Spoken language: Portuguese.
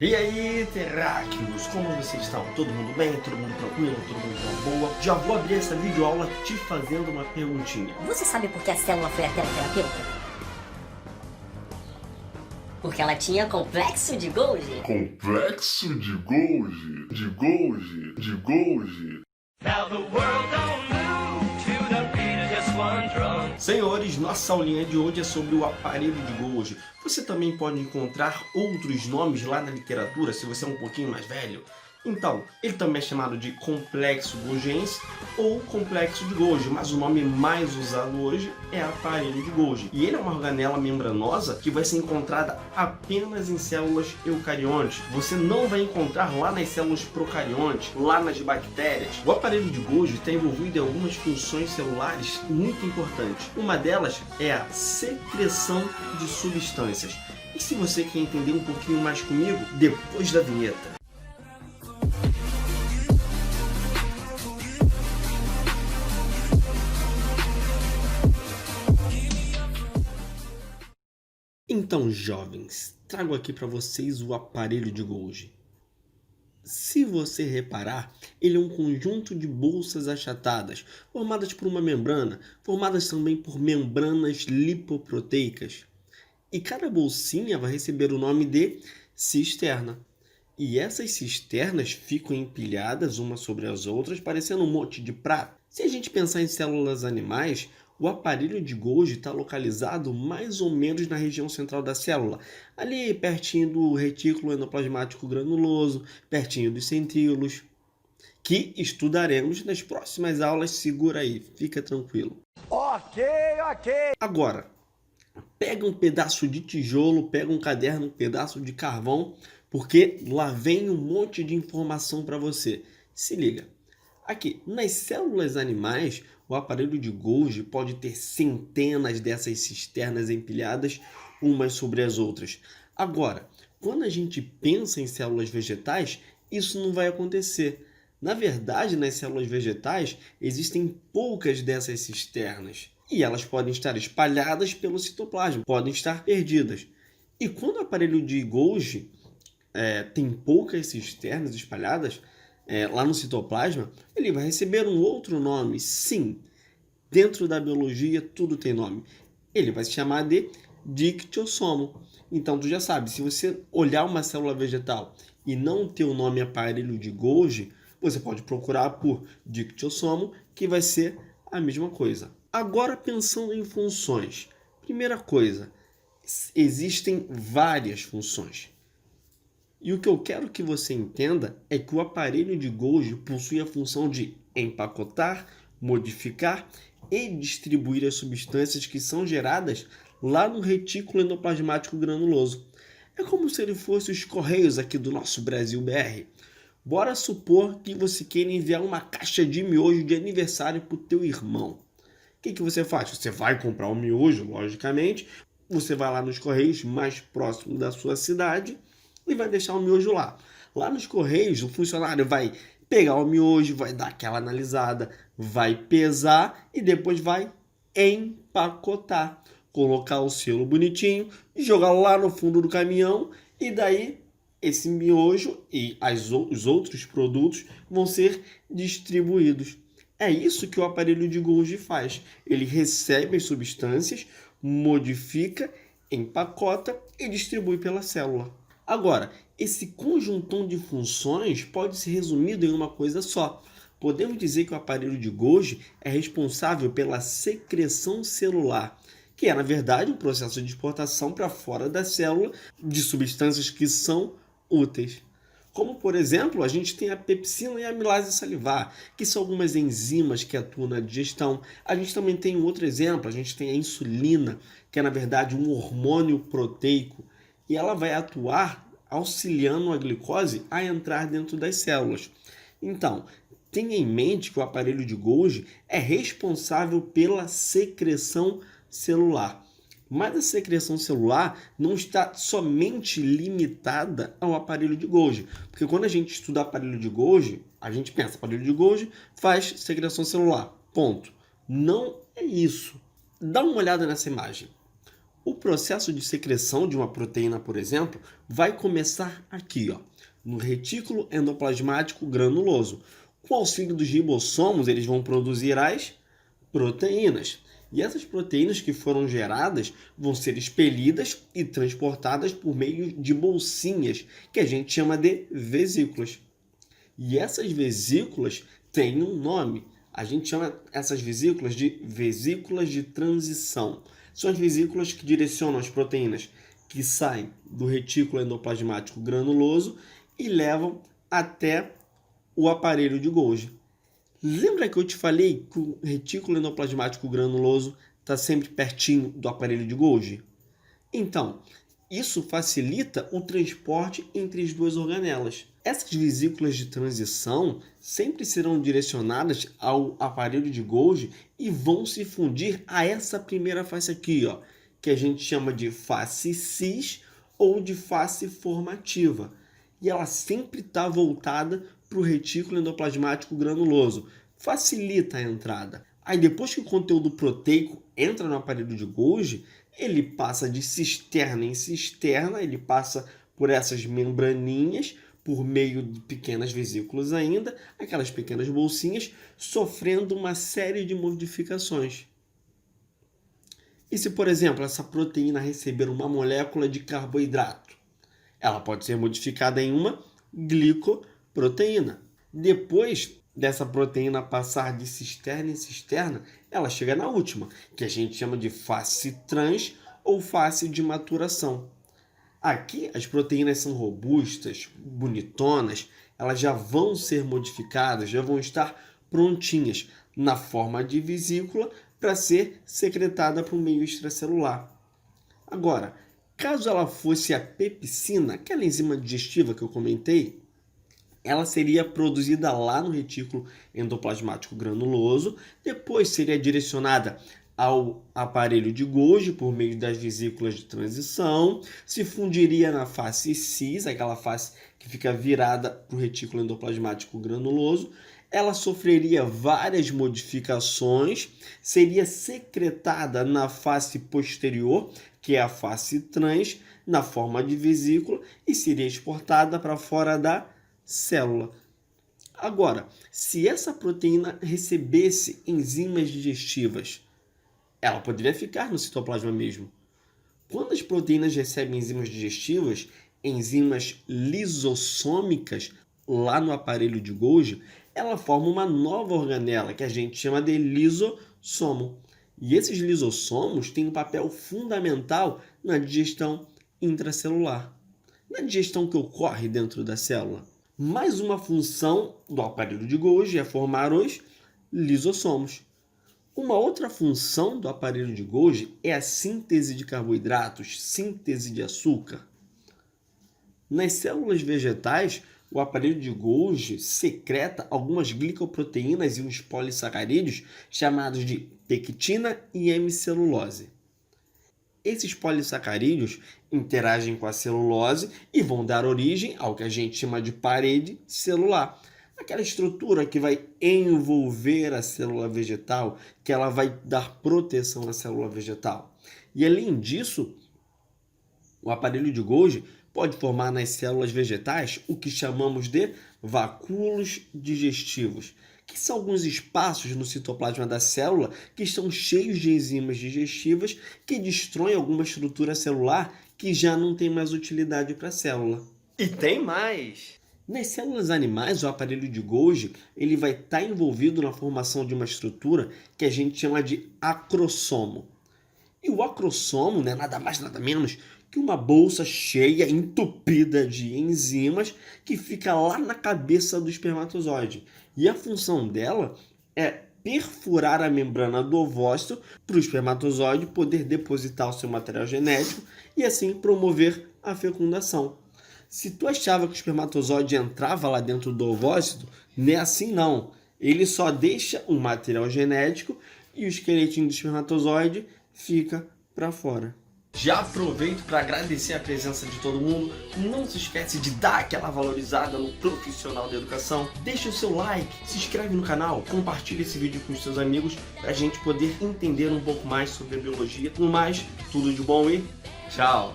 E aí, terráqueos, como vocês estão? Todo mundo bem? Todo mundo tranquilo? Todo mundo na boa? Já vou abrir essa videoaula te fazendo uma perguntinha. Você sabe por que a célula foi até o terapeuta? Porque ela tinha complexo de Golgi. Complexo de Golgi, de Golgi, de Golgi. Now the world don't move to the beat of just one drum. Senhores, nossa aulinha de hoje é sobre o aparelho de Golgi. Você também pode encontrar outros nomes lá na literatura, se você é um pouquinho mais velho. Então, ele também é chamado de complexo golgiense ou complexo de Golgi, mas o nome mais usado hoje é aparelho de Golgi. E ele é uma organela membranosa que vai ser encontrada apenas em células eucariontes. Você não vai encontrar lá nas células procariontes, lá nas bactérias. O aparelho de Golgi está envolvido em algumas funções celulares muito importantes. Uma delas é a secreção de substâncias. E se você quer entender um pouquinho mais comigo, depois da vinheta. Então, jovens, trago aqui para vocês o aparelho de Golgi. Se você reparar, ele é um conjunto de bolsas achatadas, formadas por uma membrana, formadas também por membranas lipoproteicas. E cada bolsinha vai receber o nome de cisterna. E essas cisternas ficam empilhadas umas sobre as outras, parecendo um monte de prato. Se a gente pensar em células animais, o aparelho de Golgi está localizado mais ou menos na região central da célula, ali pertinho do retículo endoplasmático granuloso, pertinho dos centríolos, que estudaremos nas próximas aulas. Segura aí, fica tranquilo. Ok. Agora, pega um pedaço de tijolo, pega um caderno, um pedaço de carvão, porque lá vem um monte de informação para você. Se liga. Aqui, nas células animais, o aparelho de Golgi pode ter centenas dessas cisternas empilhadas umas sobre as outras. Agora, quando a gente pensa em células vegetais, isso não vai acontecer. Na verdade, nas células vegetais, existem poucas dessas cisternas. E elas podem estar espalhadas pelo citoplasma, podem estar perdidas. E quando o aparelho de Golgi tem poucas cisternas espalhadas, lá no citoplasma, ele vai receber um outro nome. Sim, dentro da biologia tudo tem nome. Ele vai se chamar de dictiosomo. Então tu já sabe, se você olhar uma célula vegetal e não ter o nome aparelho de Golgi, você pode procurar por dictiosomo, que vai ser a mesma coisa. Agora, pensando em funções. Primeira coisa, existem várias funções. E o que eu quero que você entenda é que o aparelho de Golgi possui a função de empacotar, modificar e distribuir as substâncias que são geradas lá no retículo endoplasmático granuloso. É como se ele fosse os correios aqui do nosso Brasil BR. Bora supor que você queira enviar uma caixa de miojo de aniversário para o teu irmão. O que você faz? Você vai comprar o miojo, logicamente. Você vai lá nos correios mais próximos da sua cidade e vai deixar o miojo lá. Lá nos correios, o funcionário vai pegar o miojo, vai dar aquela analisada, vai pesar e depois vai empacotar. Colocar o selo bonitinho, jogar lá no fundo do caminhão e daí esse miojo e os outros produtos vão ser distribuídos. É isso que o aparelho de Golgi faz. Ele recebe as substâncias, modifica, empacota e distribui pela célula. Agora, esse conjuntão de funções pode ser resumido em uma coisa só. Podemos dizer que o aparelho de Golgi é responsável pela secreção celular, que é, na verdade, um processo de exportação para fora da célula de substâncias que são úteis. Como, por exemplo, a gente tem a pepsina e a amilase salivar, que são algumas enzimas que atuam na digestão. A gente também tem um outro exemplo, a gente tem a insulina, que é, na verdade, um hormônio proteico, e ela vai atuar auxiliando a glicose a entrar dentro das células. Então, tenha em mente que o aparelho de Golgi é responsável pela secreção celular. Mas a secreção celular não está somente limitada ao aparelho de Golgi. Porque quando a gente estuda aparelho de Golgi, a gente pensa, aparelho de Golgi faz secreção celular. Ponto. Não é isso. Dá uma olhada nessa imagem. O processo de secreção de uma proteína, por exemplo, vai começar aqui, ó, no retículo endoplasmático granuloso. Com o auxílio dos ribossomos, eles vão produzir as proteínas. E essas proteínas que foram geradas vão ser expelidas e transportadas por meio de bolsinhas, que a gente chama de vesículas. E essas vesículas têm um nome. A gente chama essas vesículas de vesículas de transição. São as vesículas que direcionam as proteínas que saem do retículo endoplasmático granuloso e levam até o aparelho de Golgi. Lembra que eu te falei que o retículo endoplasmático granuloso está sempre pertinho do aparelho de Golgi? Então, isso facilita o transporte entre as duas organelas. Essas vesículas de transição sempre serão direcionadas ao aparelho de Golgi e vão se fundir a essa primeira face aqui, ó, que a gente chama de face cis ou de face formativa. E ela sempre está voltada para o retículo endoplasmático granuloso. Facilita a entrada. Aí depois que o conteúdo proteico entra no aparelho de Golgi, ele passa de cisterna em cisterna, ele passa por essas membraninhas, por meio de pequenas vesículas ainda, aquelas pequenas bolsinhas, sofrendo uma série de modificações. E se, por exemplo, essa proteína receber uma molécula de carboidrato? Ela pode ser modificada em uma glicoproteína. Depois dessa proteína passar de cisterna em cisterna, ela chega na última, que a gente chama de fase trans ou fase de maturação. Aqui as proteínas são robustas, bonitonas, elas já vão ser modificadas, já vão estar prontinhas na forma de vesícula para ser secretada para o meio extracelular. Agora, caso ela fosse a pepsina, aquela enzima digestiva que eu comentei, ela seria produzida lá no retículo endoplasmático granuloso, depois seria direcionada ao aparelho de Golgi por meio das vesículas de transição, se fundiria na face cis, aquela face que fica virada para o retículo endoplasmático granuloso, ela sofreria várias modificações, seria secretada na face posterior, que é a face trans, na forma de vesícula, e seria exportada para fora da célula. Agora, se essa proteína recebesse enzimas digestivas, ela poderia ficar no citoplasma mesmo. Quando as proteínas recebem enzimas digestivas, enzimas lisossômicas, lá no aparelho de Golgi, ela forma uma nova organela, que a gente chama de lisossomo. E esses lisossomos têm um papel fundamental na digestão intracelular, na digestão que ocorre dentro da célula. Mais uma função do aparelho de Golgi é formar os lisossomos. Uma outra função do aparelho de Golgi é a síntese de carboidratos, síntese de açúcar. Nas células vegetais, o aparelho de Golgi secreta algumas glicoproteínas e uns polissacarídeos chamados de pectina e hemicelulose. Esses polissacarídeos interagem com a celulose e vão dar origem ao que a gente chama de parede celular. Aquela estrutura que vai envolver a célula vegetal, que ela vai dar proteção à célula vegetal. E além disso, o aparelho de Golgi pode formar nas células vegetais o que chamamos de vacúolos digestivos, que são alguns espaços no citoplasma da célula que estão cheios de enzimas digestivas que destroem alguma estrutura celular que já não tem mais utilidade para a célula. E tem mais! Nas células animais, o aparelho de Golgi ele vai estar envolvido na formação de uma estrutura que a gente chama de acrossomo. E o acrossomo não é nada mais nada menos que uma bolsa cheia, entupida de enzimas que fica lá na cabeça do espermatozoide. E a função dela é perfurar a membrana do ovócito para o espermatozoide poder depositar o seu material genético e assim promover a fecundação. Se tu achava que o espermatozoide entrava lá dentro do ovócito, não é assim não. Ele só deixa o material genético e o esqueletinho do espermatozoide fica para fora. Já aproveito para agradecer a presença de todo mundo. Não se esquece de dar aquela valorizada no profissional da educação. Deixe o seu like, se inscreve no canal, compartilhe esse vídeo com os seus amigos para a gente poder entender um pouco mais sobre a biologia. No mais, tudo de bom e tchau!